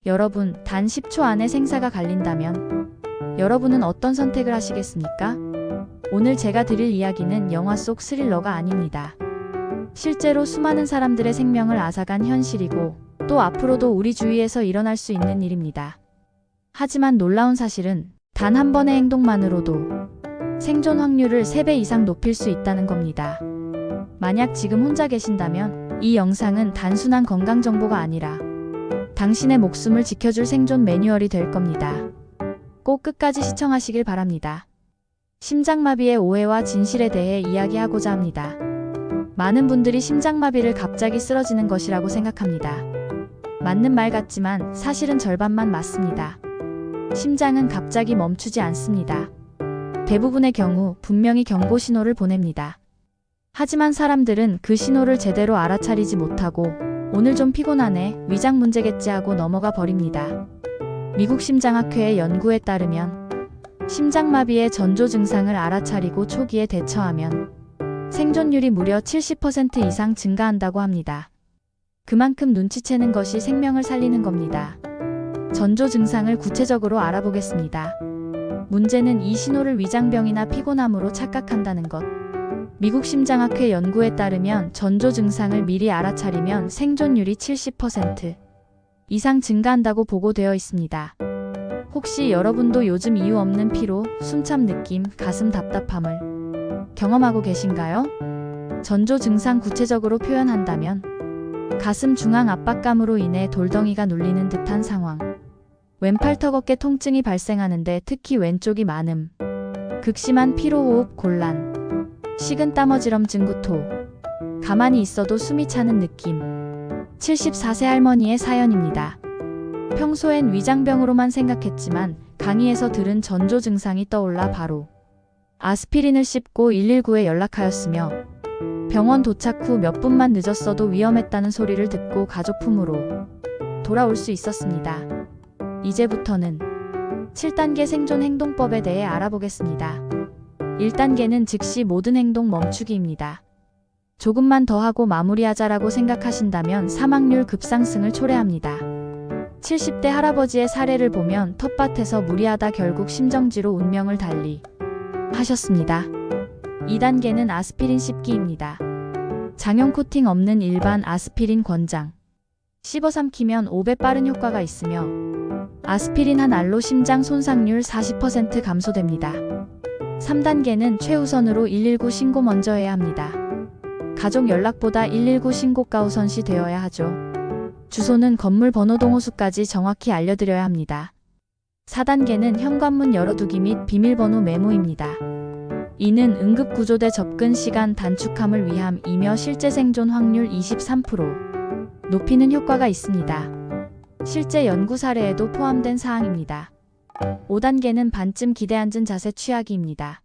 여러분, 단 10초 안에 생사가 갈린다면 여러분은 어떤 선택을 하시겠습니까? 오늘 제가 드릴 이야기는 영화 속 스릴러가 아닙니다. 실제로 수많은 사람들의 생명을 앗아간 현실이고 또 앞으로도 우리 주위에서 일어날 수 있는 일입니다. 하지만 놀라운 사실은 단 한 번의 행동만으로도 생존 확률을 3배 이상 높일 수 있다는 겁니다. 만약 지금 혼자 계신다면 이 영상은 단순한 건강 정보가 아니라 당신의 목숨을 지켜줄 생존 매뉴얼이 될 겁니다. 꼭 끝까지 시청하시길 바랍니다. 심장마비의 오해와 진실에 대해 이야기하고자 합니다. 많은 분들이 심장마비를 갑자기 쓰러지는 것이라고 생각합니다. 맞는 말 같지만 사실은 절반만 맞습니다. 심장은 갑자기 멈추지 않습니다. 대부분의 경우 분명히 경고 신호를 보냅니다. 하지만 사람들은 그 신호를 제대로 알아차리지 못하고 오늘 좀 피곤하네, 위장 문제겠지 하고 넘어가 버립니다. 미국 심장학회의 연구에 따르면 심장마비의 전조 증상을 알아차리고 초기에 대처하면 생존율이 무려 70% 이상 증가한다고 합니다. 그만큼 눈치채는 것이 생명을 살리는 겁니다. 전조 증상을 구체적으로 알아보겠습니다. 문제는 이 신호를 위장병이나 피곤함으로 착각한다는 것. 미국 심장학회 연구에 따르면 전조 증상을 미리 알아차리면 생존율이 70% 이상 증가한다고 보고되어 있습니다. 혹시 여러분도 요즘 이유 없는 피로, 숨참 느낌, 가슴 답답함을 경험하고 계신가요? 전조 증상 구체적으로 표현한다면 가슴 중앙 압박감으로 인해 돌덩이가 눌리는 듯한 상황, 왼팔 턱 어깨 통증이 발생하는데 특히 왼쪽이 많음, 극심한 피로호흡 곤란, 식은땀 어지럼증 구토, 가만히 있어도 숨이 차는 느낌. 74세 할머니의 사연입니다. 평소엔 위장병으로만 생각했지만 강의에서 들은 전조 증상이 떠올라 바로 아스피린을 씹고 119에 연락하였으며 병원 도착 후 몇 분만 늦었어도 위험했다는 소리를 듣고 가족 품으로 돌아올 수 있었습니다. 이제부터는 7단계 생존 행동법에 대해 알아보겠습니다. 1단계는 즉시 모든 행동 멈추기입니다. 조금만 더 하고 마무리하자라고 생각하신다면 사망률 급상승을 초래합니다. 70대 할아버지의 사례를 보면 텃밭에서 무리하다 결국 심정지로 운명을 달리 하셨습니다. 2단계는 아스피린 씹기입니다. 장용 코팅 없는 일반 아스피린 권장. 씹어 삼키면 5배 빠른 효과가 있으며 아스피린 한 알로 심장 손상률 40% 감소됩니다. 3단계는 최우선으로 119 신고 먼저 해야 합니다. 가족 연락보다 119 신고가 우선시 되어야 하죠. 주소는 건물 번호 동호수까지 정확히 알려드려야 합니다. 4단계는 현관문 열어두기 및 비밀번호 메모입니다. 이는 응급구조대 접근 시간 단축함을 위함이며 실제 생존 확률 23% 높이는 효과가 있습니다. 실제 연구 사례에도 포함된 사항입니다. 5단계는 반쯤 기대 앉은 자세 취하기입니다.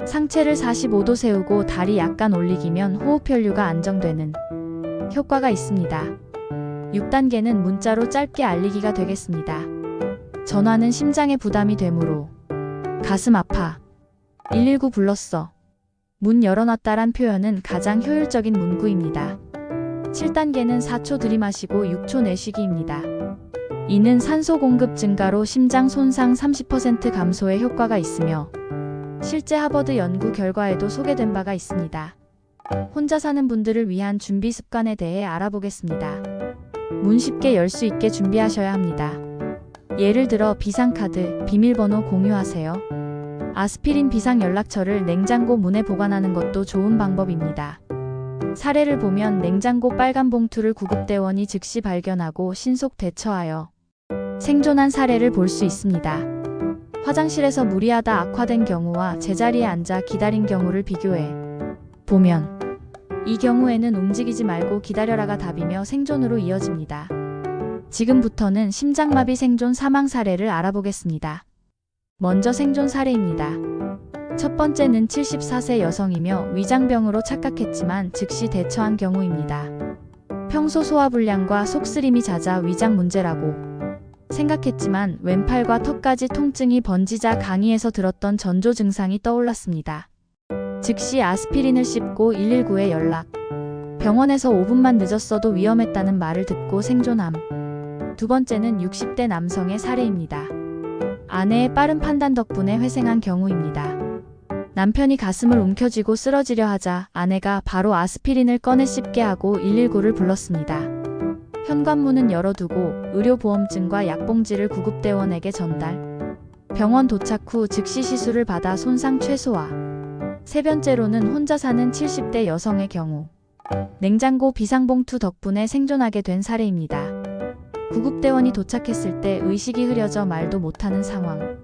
상체를 45도 세우고 다리 약간 올리기면 호흡 혈류가 안정되는 효과가 있습니다. 6단계는 문자로 짧게 알리기가 되겠습니다. 전화는 심장에 부담이 되므로 가슴 아파, 119 불렀어, 문 열어놨다란 표현은 가장 효율적인 문구입니다. 7단계는 4초 들이마시고 6초 내쉬기입니다. 이는 산소 공급 증가로 심장 손상 30% 감소에 효과가 있으며 실제 하버드 연구 결과에도 소개된 바가 있습니다. 혼자 사는 분들을 위한 준비 습관에 대해 알아보겠습니다. 문 쉽게 열 수 있게 준비하셔야 합니다. 예를 들어 비상카드, 비밀번호 공유하세요. 아스피린 비상 연락처를 냉장고 문에 보관하는 것도 좋은 방법입니다. 사례를 보면 냉장고 빨간 봉투를 구급대원이 즉시 발견하고 신속 대처하여 생존한 사례를 볼 수 있습니다. 화장실에서 무리하다 악화된 경우와 제자리에 앉아 기다린 경우를 비교해 보면 이 경우에는 움직이지 말고 기다려라가 답이며 생존으로 이어집니다. 지금부터는 심장마비 생존 사망 사례를 알아보겠습니다. 먼저 생존 사례입니다. 첫 번째는 74세 여성이며 위장병으로 착각했지만 즉시 대처한 경우입니다. 평소 소화불량과 속쓰림이 잦아 위장 문제라고 생각했지만 왼팔과 턱까지 통증이 번지자 강의에서 들었던 전조 증상이 떠올랐습니다. 즉시 아스피린을 씹고 119에 연락. 병원에서 5분만 늦었어도 위험했다는 말을 듣고 생존함. 두 번째는 60대 남성의 사례입니다. 아내의 빠른 판단 덕분에 회생한 경우입니다. 남편이 가슴을 움켜쥐고 쓰러지려 하자 아내가 바로 아스피린을 꺼내 씹게 하고 119를 불렀습니다. 현관문은 열어두고 의료보험증과 약봉지를 구급대원에게 전달. 병원 도착 후 즉시 시술을 받아 손상 최소화. 세 번째로는 혼자 사는 70대 여성의 경우. 냉장고 비상봉투 덕분에 생존하게 된 사례입니다. 구급대원이 도착했을 때 의식이 흐려져 말도 못하는 상황.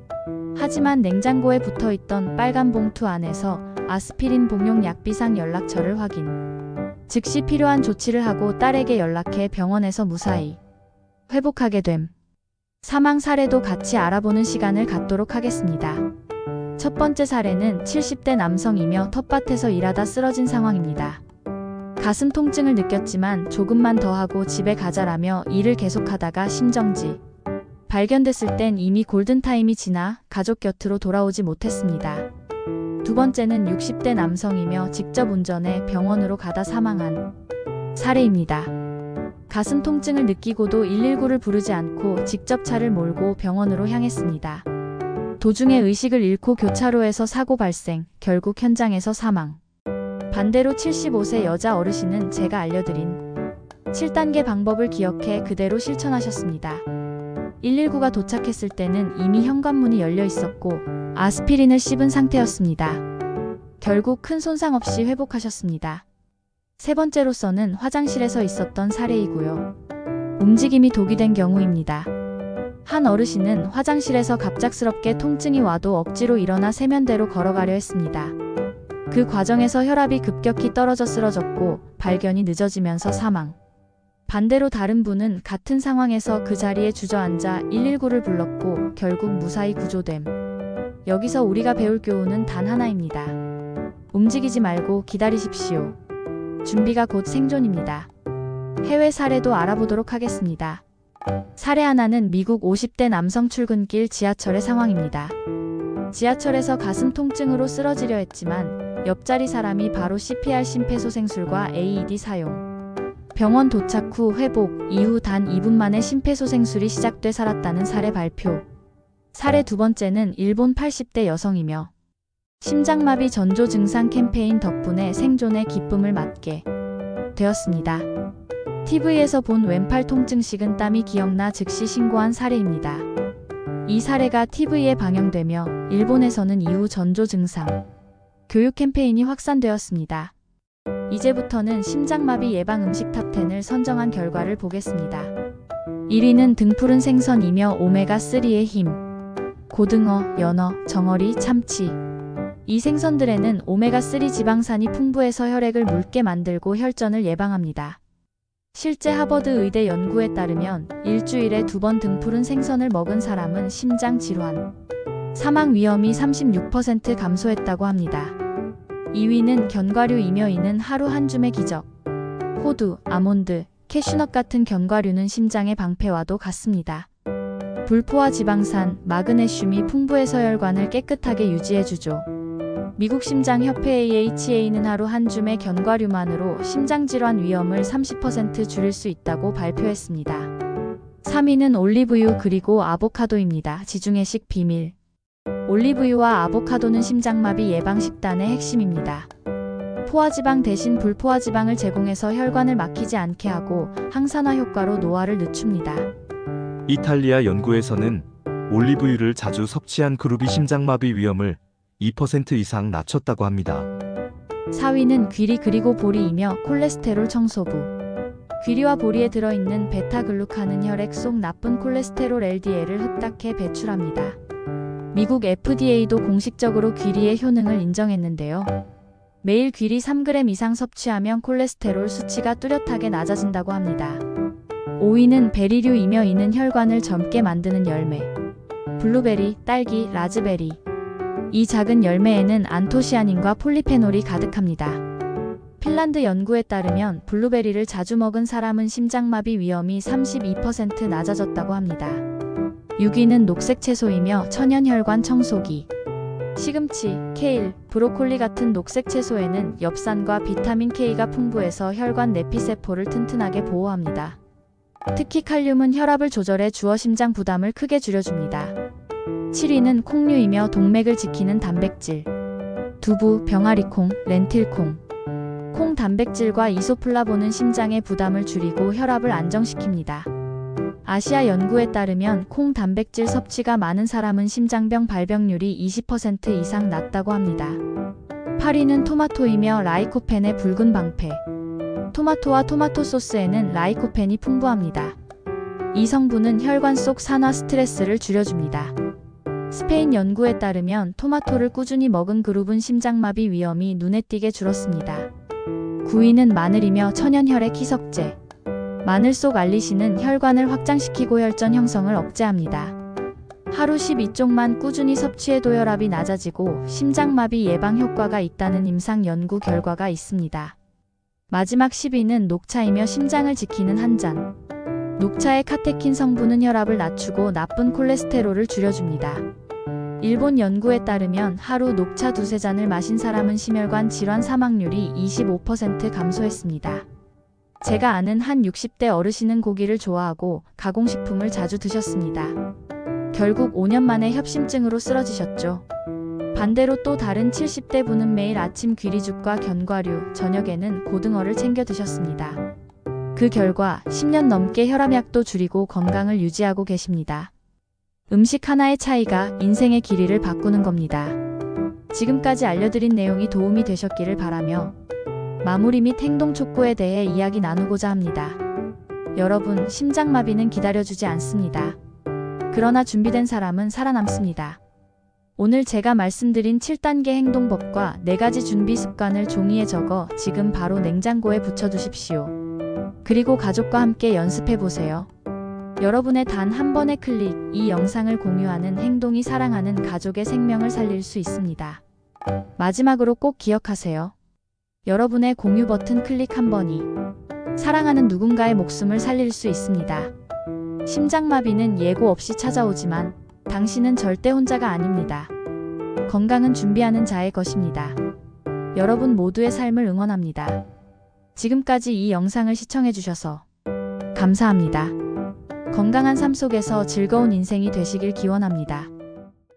하지만 냉장고에 붙어있던 빨간 봉투 안에서 아스피린 복용 약비상 연락처를 확인. 즉시 필요한 조치를 하고 딸에게 연락해 병원에서 무사히 회복하게 됨. 사망 사례도 같이 알아보는 시간을 갖도록 하겠습니다. 첫 번째 사례는 70대 남성이며 텃밭에서 일하다 쓰러진 상황입니다. 가슴 통증을 느꼈지만 조금만 더 하고 집에 가자라며 일을 계속하다가 심정지. 발견됐을 땐 이미 골든타임이 지나 가족 곁으로 돌아오지 못했습니다. 두 번째는 60대 남성이며 직접 운전해 병원으로 가다 사망한 사례입니다. 가슴 통증을 느끼고도 119를 부르지 않고 직접 차를 몰고 병원으로 향했습니다. 도중에 의식을 잃고 교차로에서 사고 발생, 결국 현장에서 사망. 반대로 75세 여자 어르신은 제가 알려드린 7단계 방법을 기억해 그대로 실천하셨습니다. 119가 도착했을 때는 이미 현관문이 열려 있었고 아스피린을 씹은 상태였습니다. 결국 큰 손상 없이 회복하셨습니다. 세 번째로서는 화장실에서 있었던 사례이고요. 움직임이 독이 된 경우입니다. 한 어르신은 화장실에서 갑작스럽게 통증이 와도 억지로 일어나 세면대로 걸어가려 했습니다. 그 과정에서 혈압이 급격히 떨어져 쓰러졌고 발견이 늦어지면서 사망. 반대로 다른 분은 같은 상황에서 그 자리에 주저앉아 119를 불렀고 결국 무사히 구조됨. 여기서 우리가 배울 교훈은 단 하나입니다. 움직이지 말고 기다리십시오. 준비가 곧 생존입니다. 해외 사례도 알아보도록 하겠습니다. 사례 하나는 미국 50대 남성 출근길 지하철의 상황입니다. 지하철에서 가슴 통증으로 쓰러지려 했지만 옆자리 사람이 바로 CPR 심폐소생술과 AED 사용. 병원 도착 후 회복, 이후 단 2분 만에 심폐소생술이 시작돼 살았다는 사례 발표. 사례 두 번째는 일본 80대 여성이며 심장마비 전조 증상 캠페인 덕분에 생존의 기쁨을 맛게 되었습니다. TV에서 본 왼팔 통증 식은 땀이 기억나 즉시 신고한 사례입니다. 이 사례가 TV에 방영되며 일본에서는 이후 전조 증상 교육 캠페인이 확산되었습니다. 이제부터는 심장마비 예방 음식 탑10을 선정한 결과를 보겠습니다. 1위는 등푸른 생선이며 오메가3의 힘. 고등어, 연어, 정어리, 참치. 이 생선들에는 오메가3 지방산이 풍부해서 혈액을 묽게 만들고 혈전을 예방합니다. 실제 하버드 의대 연구에 따르면 일주일에 2번 등푸른 생선을 먹은 사람은 심장 질환, 사망 위험이 36% 감소했다고 합니다. 2위는 견과류이며 이는 하루 한 줌의 기적. 호두, 아몬드, 캐슈넛 같은 견과류는 심장의 방패와도 같습니다. 불포화 지방산, 마그네슘이 풍부해서 혈관을 깨끗하게 유지해주죠. 미국 심장협회 AHA는 하루 한 줌의 견과류만으로 심장질환 위험을 30% 줄일 수 있다고 발표했습니다. 3위는 올리브유 그리고 아보카도입니다. 지중해식 비밀. 올리브유와 아보카도는 심장마비 예방 식단의 핵심입니다. 포화지방 대신 불포화지방을 제공해서 혈관을 막히지 않게 하고 항산화 효과로 노화를 늦춥니다. 이탈리아 연구에서는 올리브유를 자주 섭취한 그룹이 심장마비 위험을 2% 이상 낮췄다고 합니다. 4위는 귀리 그리고 보리이며 콜레스테롤 청소부. 귀리와 보리에 들어있는 베타글루칸은 혈액 속 나쁜 콜레스테롤 LDL을 흡착해 배출합니다. 미국 FDA도 공식적으로 귀리의 효능을 인정했는데요. 매일 귀리 3g 이상 섭취하면 콜레스테롤 수치가 뚜렷하게 낮아진다고 합니다. 5위는 베리류이며 이는 혈관을 젊게 만드는 열매. 블루베리, 딸기, 라즈베리. 이 작은 열매에는 안토시아닌과 폴리페놀이 가득합니다. 핀란드 연구에 따르면 블루베리를 자주 먹은 사람은 심장마비 위험이 32% 낮아졌다고 합니다. 6위는 녹색 채소이며 천연혈관 청소기. 시금치, 케일, 브로콜리 같은 녹색 채소에는 엽산과 비타민 K가 풍부해서 혈관 내피세포를 튼튼하게 보호합니다. 특히 칼륨은 혈압을 조절해 주어 심장 부담을 크게 줄여줍니다. 7위는 콩류이며 동맥을 지키는 단백질. 두부, 병아리콩, 렌틸콩. 콩 단백질과 이소플라본은 심장의 부담을 줄이고 혈압을 안정시킵니다. 아시아 연구에 따르면 콩 단백질 섭취가 많은 사람은 심장병 발병률이 20% 이상 낮다고 합니다. 8위는 토마토이며 라이코펜의 붉은 방패. 토마토와 토마토 소스에는 라이코펜이 풍부합니다. 이 성분은 혈관 속 산화 스트레스를 줄여줍니다. 스페인 연구에 따르면 토마토를 꾸준히 먹은 그룹은 심장마비 위험이 눈에 띄게 줄었습니다. 9위는 마늘이며 천연혈액 희석제. 마늘 속 알리신은 혈관을 확장시키고 혈전 형성을 억제합니다. 하루 12쪽만 꾸준히 섭취해도 혈압이 낮아지고 심장마비 예방 효과가 있다는 임상 연구 결과가 있습니다. 마지막 10위는 녹차이며 심장을 지키는 한 잔. 녹차의 카테킨 성분은 혈압을 낮추고 나쁜 콜레스테롤을 줄여줍니다. 일본 연구에 따르면 하루 녹차 두세 잔을 마신 사람은 심혈관 질환 사망률이 25% 감소했습니다. 제가 아는 한 60대 어르신은 고기를 좋아하고 가공식품을 자주 드셨습니다. 결국 5년 만에 협심증으로 쓰러지셨죠. 반대로 또 다른 70대 분은 매일 아침 귀리죽과 견과류, 저녁에는 고등어를 챙겨 드셨습니다. 그 결과 10년 넘게 혈압약도 줄이고 건강을 유지하고 계십니다. 음식 하나의 차이가 인생의 길이를 바꾸는 겁니다. 지금까지 알려드린 내용이 도움이 되셨기를 바라며 마무리 및 행동 촉구에 대해 이야기 나누고자 합니다. 여러분, 심장마비는 기다려주지 않습니다. 그러나 준비된 사람은 살아남습니다. 오늘 제가 말씀드린 7단계 행동법과 4가지 준비 습관을 종이에 적어 지금 바로 냉장고에 붙여두십시오. 그리고 가족과 함께 연습해보세요. 여러분의 단 한 번의 클릭, 이 영상을 공유하는 행동이 사랑하는 가족의 생명을 살릴 수 있습니다. 마지막으로 꼭 기억하세요. 여러분의 공유 버튼 클릭 한 번이 사랑하는 누군가의 목숨을 살릴 수 있습니다. 심장마비는 예고 없이 찾아오지만 당신은 절대 혼자가 아닙니다. 건강은 준비하는 자의 것입니다. 여러분 모두의 삶을 응원합니다. 지금까지 이 영상을 시청해주셔서 감사합니다. 건강한 삶 속에서 즐거운 인생이 되시길 기원합니다.